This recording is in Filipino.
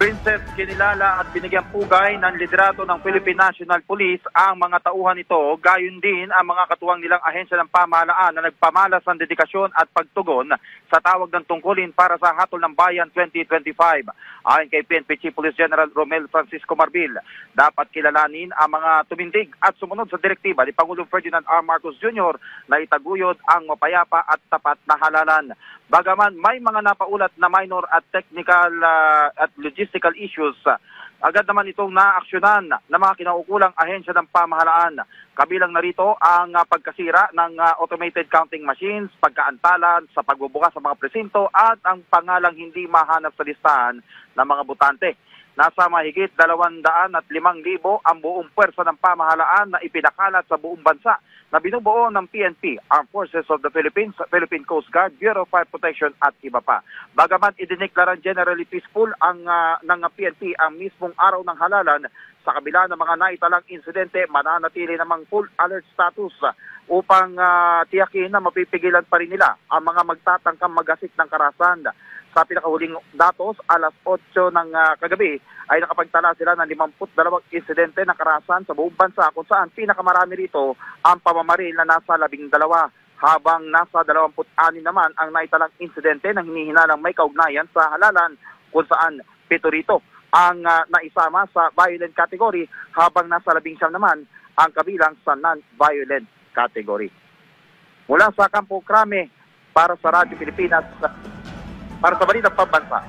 Vincent, kinilala at binigyang pugay ng liderato ng Philippine National Police ang mga tauhan nito, gayon din ang mga katuwang nilang ahensya ng pamahalaan na nagpamalas ng dedikasyon at pagtugon sa tawag ng tungkulin para sa Hatol ng Bayan 2025. Ayon kay PNP Chief Police General Romel Francisco Marbil, dapat kilalanin ang mga tumindig at sumunod sa direktiba ni Pangulong Ferdinand R. Marcos Jr. na itaguyod ang mapayapa at tapat na halalan. Bagaman may mga napaulat na minor at technical at logistical issues, agad naman itong naaksyonan ng mga kinaukulang ahensya ng pamahalaan. Kabilang narito ang pagkasira ng automated counting machines, pagkaantalan sa pagbubukas sa mga presinto at ang pangalang hindi mahanap sa listahan ng mga botante. Nasa mahigit 205,000 ang buong puwersa ng pamahalaan na ipinakalat sa buong bansa na binubuo ng PNP, Armed Forces of the Philippines, Philippine Coast Guard, Bureau of Fire Protection at iba pa. Bagaman idineklarang generally peaceful ng PNP ang mismong araw ng halalan, sa kabila ng mga naitalang insidente, mananatili namang full alert status upang tiyakin na mapipigilan pa rin nila ang mga magtatangkang magasik ng karahasan. Sa pinakahuling datos, alas 8 ng kagabi ay nakapagtala sila ng 52 insidente ng karahasan sa buong bansa, kung saan pinakamarami rito ang pamamaril na nasa 12, habang nasa 26 naman ang naitalang insidente na hinihinalang may kaugnayan sa halalan, kung saan 7 rito ang naisama sa violent category, habang nasa 11 naman ang kabilang sa non-violent category. Mula sa Kampo Krame, para sa Radyo Pilipinas, para sa Balitang Pambansa,